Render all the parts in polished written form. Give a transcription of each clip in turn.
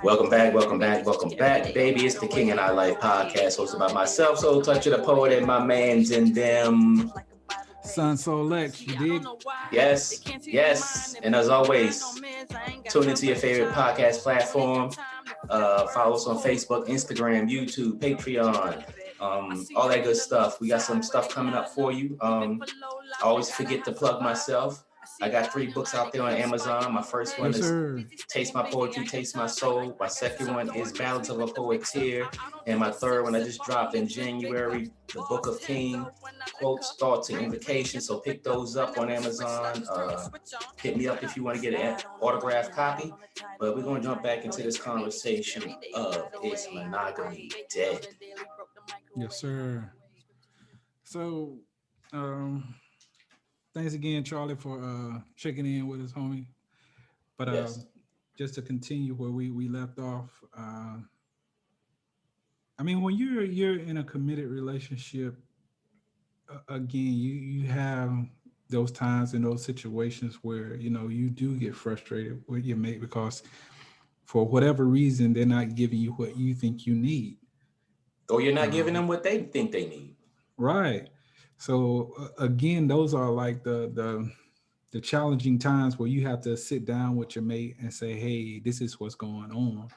Welcome back, baby. It's the King and I Life podcast hosted by myself, Soul Toucha the poet, and my mans and them. Son Soul Lex, you dig? Yes. And as always, tune into your favorite podcast platform. Follow us on Facebook, Instagram, YouTube, Patreon, all that good stuff. We got some stuff coming up for you. I always forget to plug myself. I got 3 books out there on Amazon. My first one is Taste My Poetry, Taste My Soul. My second one is Balance of a Poeteer. And my third one I just dropped in January, The Book of King, Quotes, Thoughts, and Invocations. So pick those up on Amazon. Hit me up if you want to get an autographed copy. But we're going to jump back into this conversation of is monogamy dead? Yes, sir. So, thanks again, Charlie, for checking in with us, homie. But Yes. just to continue where we left off, I mean, when you're in a committed relationship, again, you have those times and those situations where you do get frustrated with your mate because for whatever reason they're not giving you what you think you need, Or you're not giving them what they think they need. right? So again, those are like the challenging times where you have to sit down with your mate and say, hey, this is what's going on,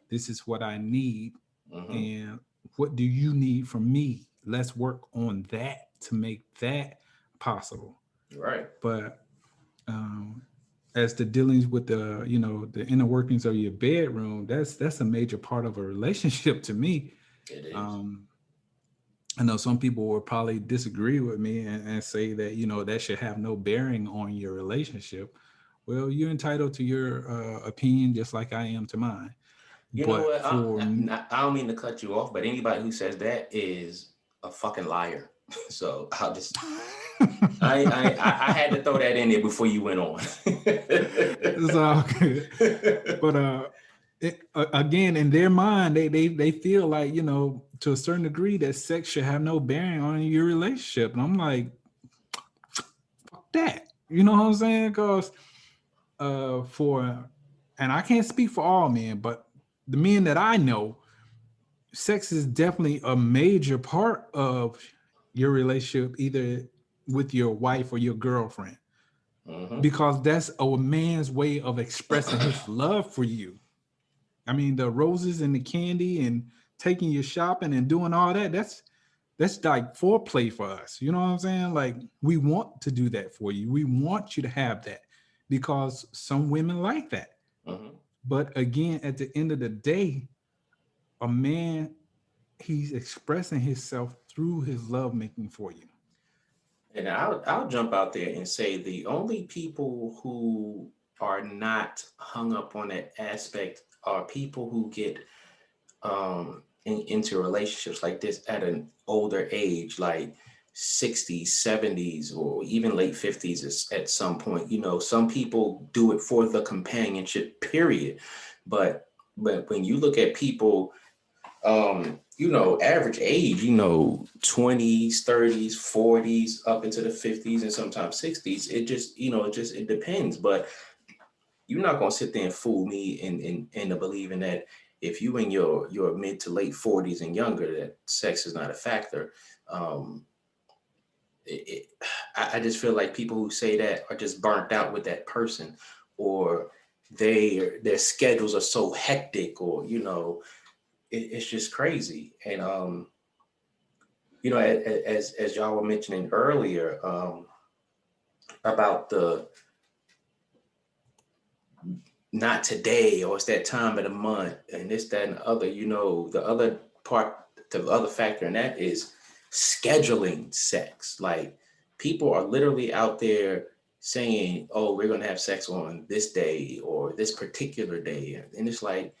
this is what I need, and what do you need from me? Let's work on that to make that possible. Right. But as the dealings with the inner workings of your bedroom, that's a major part of a relationship to me. It is. I know some people will probably disagree with me and say that that should have no bearing on your relationship. Well, you're entitled to your opinion just like I am to mine. You know what? I don't mean to cut you off, but anybody who says that is a fucking liar. So I'll just I had to throw that in there before you went on. It's all good. But again, in their mind, they feel like to a certain degree that sex should have no bearing on your relationship, and I'm like, fuck that. You know what I'm saying? Because and I can't speak for all men, but the men that I know, sex is definitely a major part of your relationship, either with your wife or your girlfriend, because that's a man's way of expressing his love for you. I mean, the roses and the candy and taking you shopping and doing all that, that's like foreplay for us. You know what I'm saying? Like, we want to do that for you. We want you to have that because some women like that. But again, at the end of the day, a man, he's expressing himself through his love making for you. And I'll jump out there and say the only people who are not hung up on that aspect are people who get into relationships like this at an older age, like 60s, 70s, or even late 50s at some point. Some people do it for the companionship period. But when you look at people, average age, 20s, 30s, 40s, up into the 50s and sometimes 60s, it depends. But you're not going to sit there and fool me into believing that if you in your mid to late 40s and younger, that sex is not a factor. I just feel like people who say that are just burnt out with that person, or their schedules are so hectic, or it's just crazy. And as y'all were mentioning earlier, about the not today, or it's that time of the month, and this, that, and the other. The other part, the other factor in that is scheduling sex. Like, people are literally out there saying, oh, we're going to have sex on this day or this particular day. And it's like,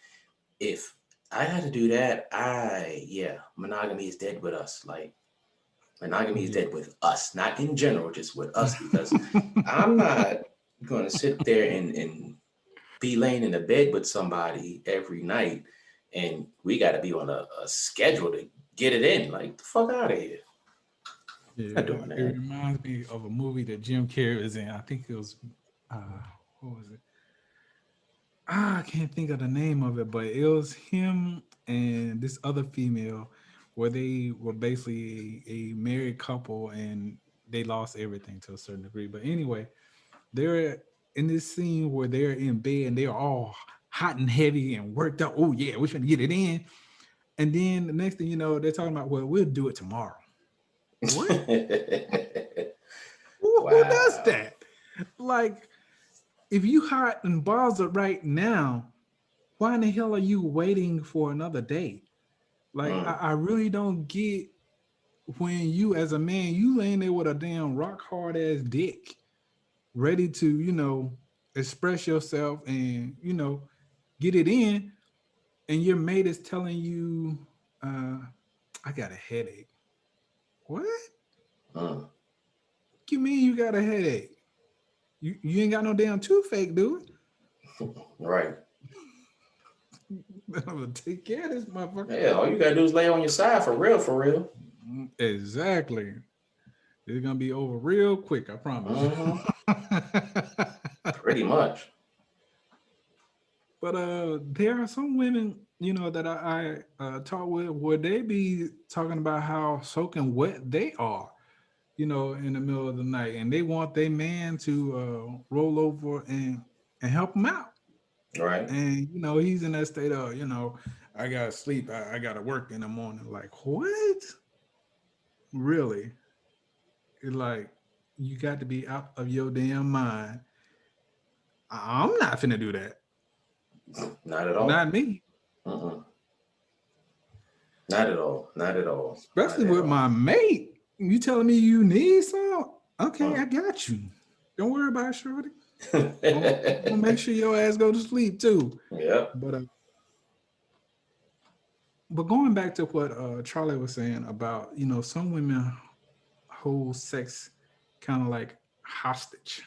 if I had to do that, monogamy is dead with us. Like, monogamy is dead with us, not in general, just with us, because I'm not going to sit there and be laying in the bed with somebody every night, and we got to be on a schedule to get it in. Like, the fuck out of here. Yeah, Not doing that. it reminds me of a movie that Jim Carrey was in. I think it was, what was it? I can't think of the name of it, but it was him and this other female where they were basically a married couple and they lost everything to a certain degree. But anyway, they're in this scene where they're in bed and they're all hot and heavy and worked up. Oh yeah, we're trying to get it in. And then the next thing you know, they're talking about, well, we'll do it tomorrow. What? Who does Wow. that? Like, if you hot and bothered right now, why in the hell are you waiting for another day? Like, Mm. I really don't get when you, as a man, you laying there with a damn rock hard ass dick, ready to, express yourself and, get it in, and your mate is telling you, uh, I got a headache. What? Mm. You mean you got a headache? You ain't got no damn toothache, dude. Right. I'm gonna take care of this motherfucker. Yeah, all you gotta do is lay on your side for real, for real. Exactly. It's gonna be over real quick, I promise. Mm-hmm. Pretty much. But there are some women, that I talk with where they be talking about how soaking wet they are, in the middle of the night, and they want their man to roll over and help them out. Right. And he's in that state of, I gotta sleep, I gotta work in the morning. Like, what? Really? It's like, you got to be out of your damn mind. I'm not finna do that. Not at all. Not me. Mm-mm. Not at all. Not at all. Not Especially at with all. my mate. You telling me you need some? Okay, Mm. I got you. Don't worry about it, shorty. I'm gonna make sure your ass go to sleep too. Yep. But going back to what Charlie was saying about, some women hold sex kind of like hostage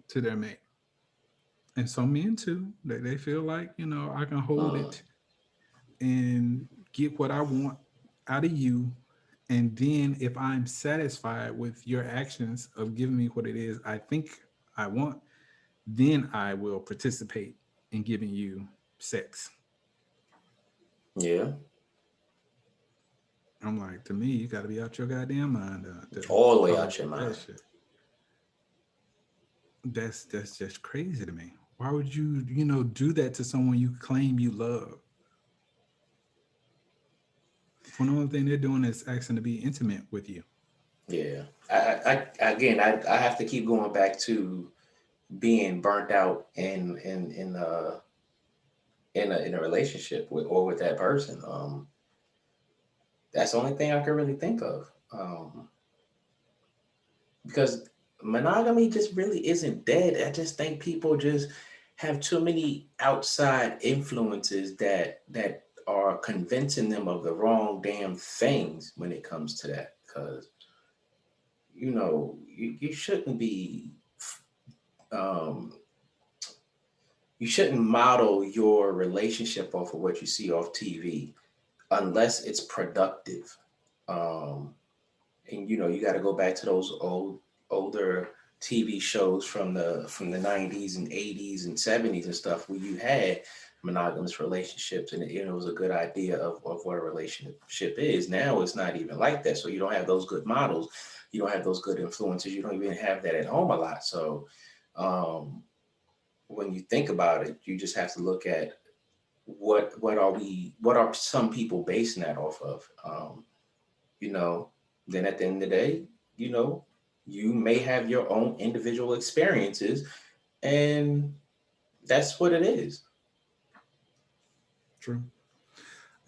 to their mate. And some men too. They feel like, I can hold Mm. it and get what I want out of you. And then if I'm satisfied with your actions of giving me what it is I think I want, then I will participate in giving you sex. Yeah. I'm like, to me, you got to be out your goddamn mind to All the way out your tolerate that mind. shit. That's just crazy to me. Why would you, do that to someone you claim you love? When the only thing they're doing is asking to be intimate with you. Yeah. I have to keep going back to being burnt out in a relationship with that person. That's the only thing I can really think of. Because monogamy just really isn't dead. I just think people just have too many outside influences that are convincing them of the wrong damn things when it comes to that. Because you shouldn't be um, you shouldn't model your relationship off of what you see off TV unless it's productive. Um, and you got to go back to those older TV shows from the 90s and 80s and 70s and stuff where you had monogamous relationships, and it was a good idea of what a relationship is. Now it's not even like that, so you don't have those good models, you don't have those good influences, you don't even have that at home a lot. So um, when you think about it, you just have to look at what are some people basing that off of. You know, then at the end of the day, you know, you may have your own individual experiences, and that's what it is. True.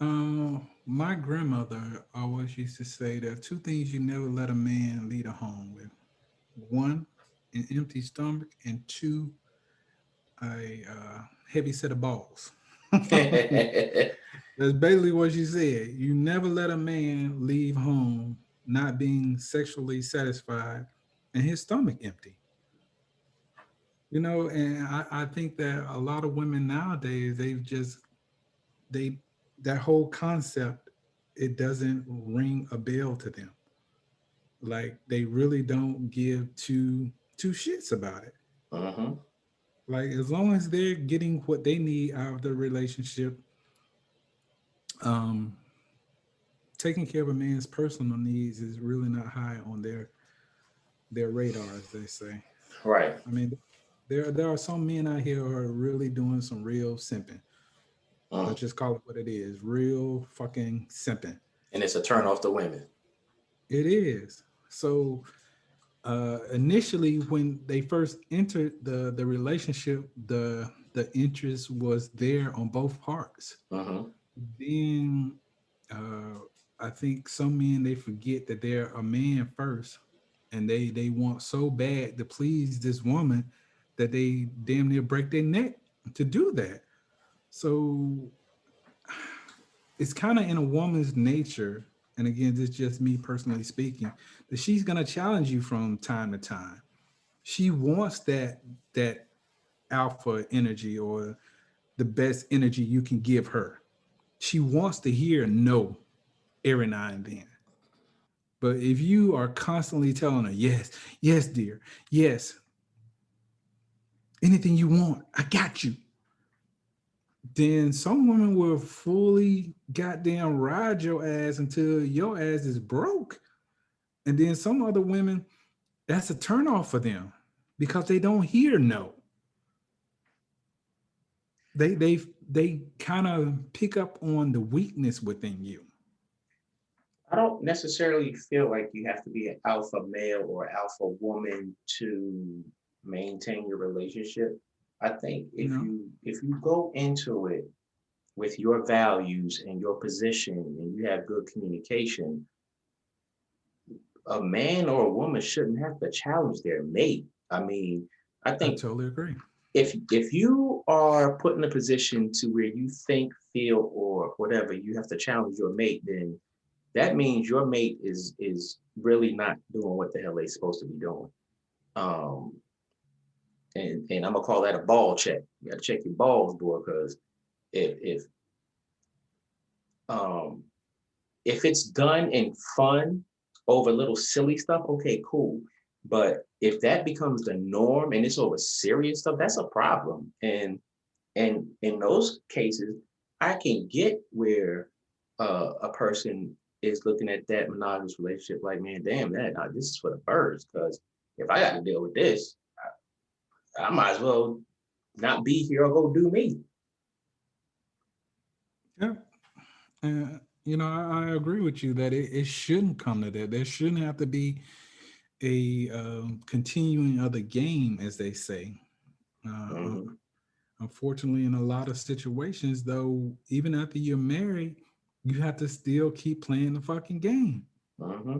My grandmother always used to say there are two things you never let a man lead a home with. One, an empty stomach, and two, a heavy set of balls. That's basically what she said. You never let a man leave home not being sexually satisfied and his stomach empty. And I think that a lot of women nowadays, they that whole concept, it doesn't ring a bell to them. Like they really don't give two shits about it. Hmm. Like as long as they're getting what they need out of the relationship, um, taking care of a man's personal needs is really not high on their radar, as they say. Right. I mean, there are some men out here who are really doing some real simping. Mm. Let's just call it what it is, real fucking simping. And it's a turn off to women. It is. So initially, when they first entered the relationship, the interest was there on both parts. Mm-hmm. Then uh, I think some men they forget that they're a man first, and they want so bad to please this woman that they damn near break their neck to do that. So it's kind of in a woman's nature, and again, this is just me personally speaking, that she's gonna challenge you from time to time. She wants that alpha energy or the best energy you can give her. She wants to hear no every now and then. But if you are constantly telling her, yes, yes, dear, yes, anything you want, I got you, then some women will fully goddamn ride your ass until your ass is broke. And then some other women, that's a turnoff for them because they don't hear no. They kind of pick up on the weakness within you. I don't necessarily feel like you have to be an alpha male or alpha woman to maintain your relationship. I think You know, if you go into it with your values and your position and you have good communication, a man or a woman shouldn't have to challenge their mate. I mean, I I think totally agree. if you are put in a position to where you think, feel, or whatever, you have to challenge your mate, then that means your mate is really not doing what the hell they supposed to be doing. Um, and I'm gonna call that a ball check. You gotta check your balls, boy, because if um if it's done in fun over little silly stuff, okay, cool. But if that becomes the norm and it's over serious stuff, that's a problem. And in those cases, I can get where a person is looking at that monogamous relationship like, man, damn that, nah, this is for the birds. Because if I got to deal with this, I might as well not be here or go do me. Yeah. You know, I agree with you that it shouldn't come to that. There shouldn't have to be a continuing of the game, as they say. Uh, Mm-hmm. Unfortunately, in a lot of situations, though, even after you're married, you have to still keep playing the fucking game. Mm-hmm.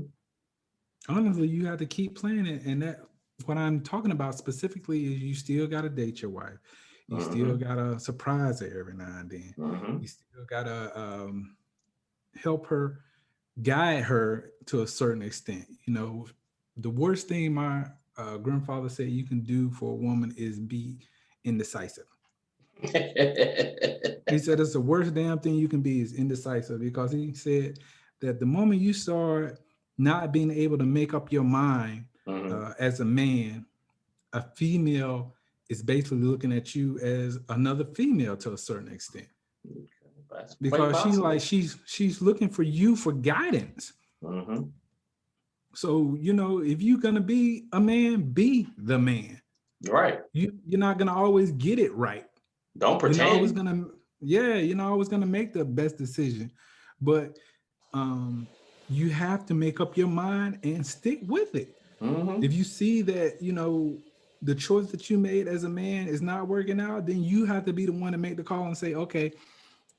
Honestly, you have to keep playing it. And that what I'm talking about specifically is you still gotta date your wife. You still Mm-hmm. gotta surprise her every now and then. Mm-hmm. You still gotta help her, guide her to a certain extent. You know, the worst thing my grandfather said you can do for a woman is be indecisive. He said it's the worst damn thing you can be is indecisive because he said that the moment you start not being able to make up your mind Mm-hmm. as a man, a female is basically looking at you as another female to a certain extent That's quite because possible. she's looking for you for guidance. Mm-hmm. So you know if you're gonna be a man, be the man. Right. You're not gonna always get it right. Don't You're not always pretend. gonna yeah, you're not always gonna make the best decision, but um, you have to make up your mind and stick with it. Mm-hmm. If you see that, you know, the choice that you made as a man is not working out, then you have to be the one to make the call and say, okay,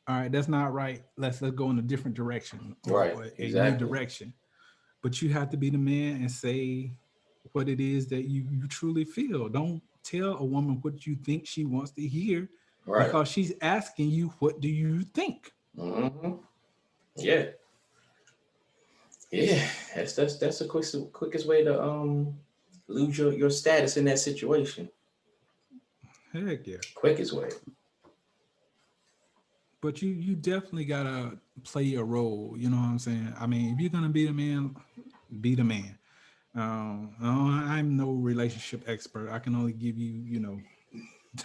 all right, that's not right. Let's go in a different direction Right. or a new Exactly. direction. But you have to be the man and say what it is that you truly feel. Don't tell a woman what you think she wants to hear Right. because she's asking you, what do you think? Mm-hmm. Yeah. Yeah. That's the quickest way to lose your status in that situation. Heck yeah. Quickest way. But you definitely gotta play a role. You know what I'm saying? I mean, if you're gonna be the man, be the man. I'm no relationship expert. I can only give you, you know,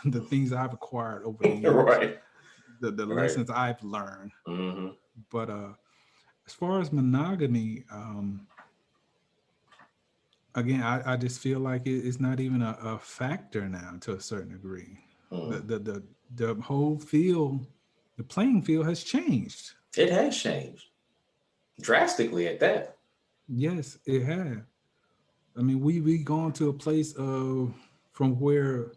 the things I've acquired over the years, Right. the Right. lessons I've learned. Mm-hmm. But as far as monogamy, again, I just feel like it's not even a factor now to a certain degree. The Mm. the the the whole field, the playing field has changed. It has changed drastically at that. Yes, it has. I mean, we gone to a place of from where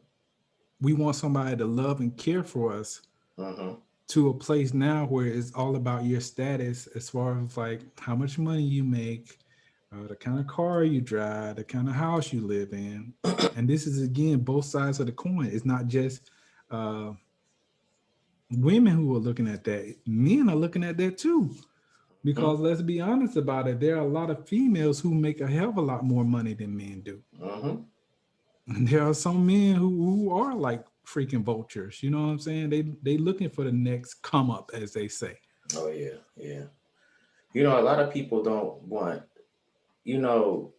we want somebody to love and care for us Mm-hmm. to a place now where it's all about your status as far as like how much money you make, the kind of car you drive, the kind of house you live in. And this is again both sides of the coin. It's not just uh, women who are looking at that; men are looking at that too. Because let's be honest about it, there are a lot of females who make a hell of a lot more money than men do. Mm-hmm. And there are some men who are like freaking vultures. You know what I'm saying? They looking for the next come up, as they say. Oh yeah, yeah. You know, a lot of people don't want. You know,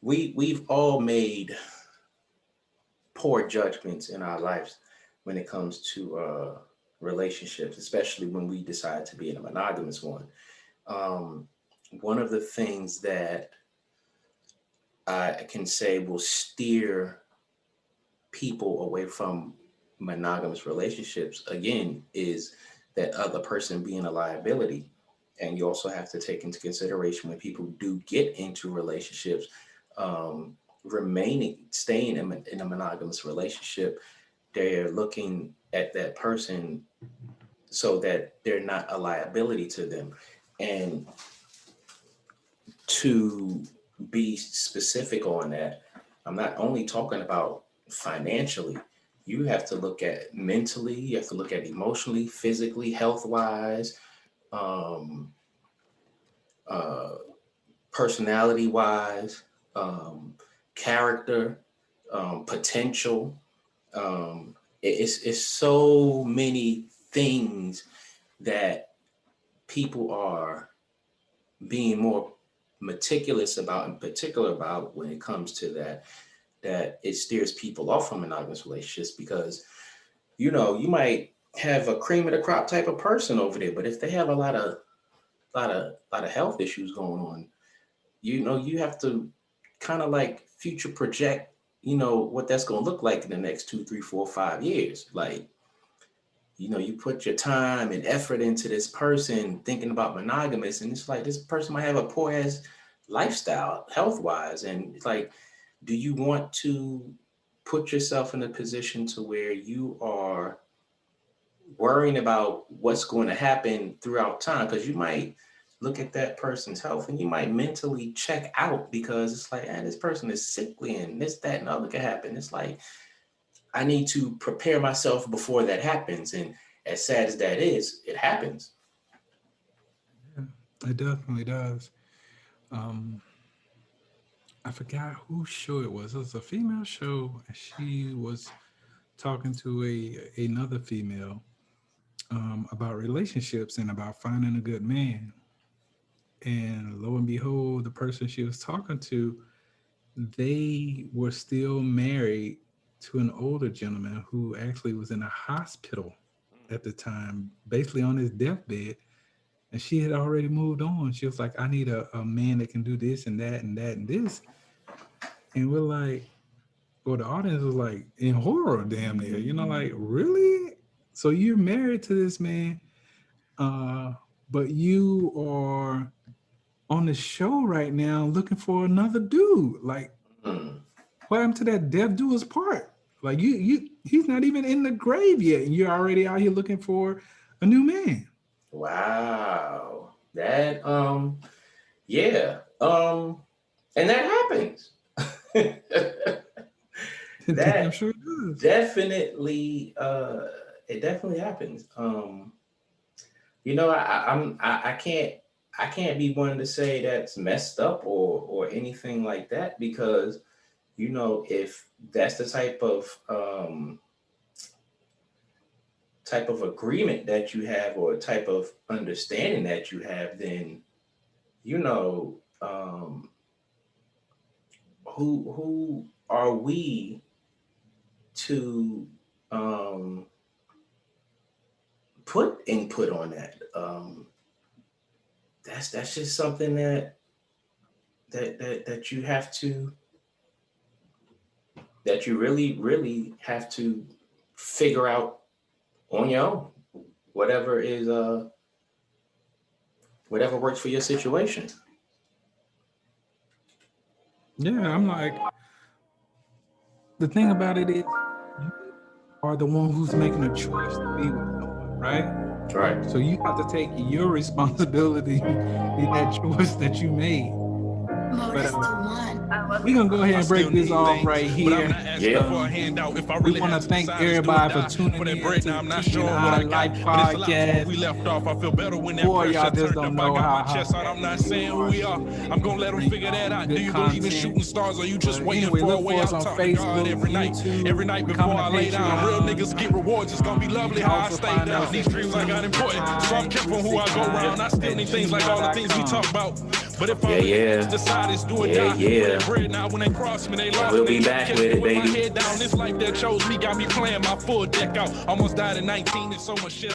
we've all made poor judgments in our lives when it comes to relationships, especially when we decide to be in a monogamous one. Um, One of the things that I can say will steer people away from monogamous relationships again is that other person being a liability. And you also have to take into consideration when people do get into relationships, um, staying in a monogamous relationship, they're looking at that person so that they're not a liability to them. And to be specific on that, I'm not only talking about financially, you have to look at mentally, you have to look at emotionally, physically, health wise, um, uh, personality wise, character, potential. It's so many things that people are being more meticulous about, in particular about when it comes to that, that it steers people off from monogamous relationships because, you know, you might have a cream of the crop type of person over there, but if they have a lot of health issues going on, you know, you have to kind of like future project, you know, what that's going to look like in the next 2, 3, 4, 5 years. Like, you know, you put your time and effort into this person thinking about monogamous, and it's like this person might have a poor ass lifestyle health wise. And it's like, do you want to put yourself in a position to where you are worrying about what's going to happen throughout time? Because you might look at that person's health and you might mentally check out because it's like, this person is sickly and this, that, and the other can happen. It's like, I need to prepare myself before that happens. And as sad as that is, it happens. Yeah, it definitely does. Um, I forgot whose show it was. It was a female show, and she was talking to a another female about relationships and about finding a good man. And lo and behold, the person she was talking to, they were still married to an older gentleman who actually was in a hospital at the time, basically on his deathbed. And she had already moved on. She was like, I need a man that can do this and that and that and this. And we're like, well, the audience was like in horror, damn near, like, really? So you're married to this man, uh, but you are on the show right now looking for another dude. Like, Mm. what happened to that death do his part? Like he's not even in the grave yet, and you're already out here looking for a new man. Wow. That, yeah. And that happens. Damn That sure it does. definitely, it definitely happens. You know, I can't be one to say that's messed up or anything like that because, you know, if that's the type of agreement that you have or type of understanding that you have, then, you know, who are we to put input on that. That's just something that you have to, that you really have to figure out on your own. Whatever works for your situation. Yeah, I'm like, the thing about it is, you are the one who's making a choice to be with someone, right? Right. So you have to take your responsibility in that choice that you made. But we're gonna go ahead and break this off right here. We want to thank everybody for tuning in to Teaching Our Life podcast. Boy, y'all just don't know how I'm not saying who we are. I'm gonna let them figure that out. Do you believe in shooting stars, or you just waiting for a way out? Talking to God every night. Every night before I lay down. Real niggas get rewards. It's gonna be lovely how I stay down. These dreams I got important, so I'm careful who I go around. I still need things like all the things we talk about. But if I decide it's do or die, bread now when they cross me, they lost. We'll be back with it, baby. My head down, this life that chose me got me playing my full deck out. Almost died at 19, there's so much shit.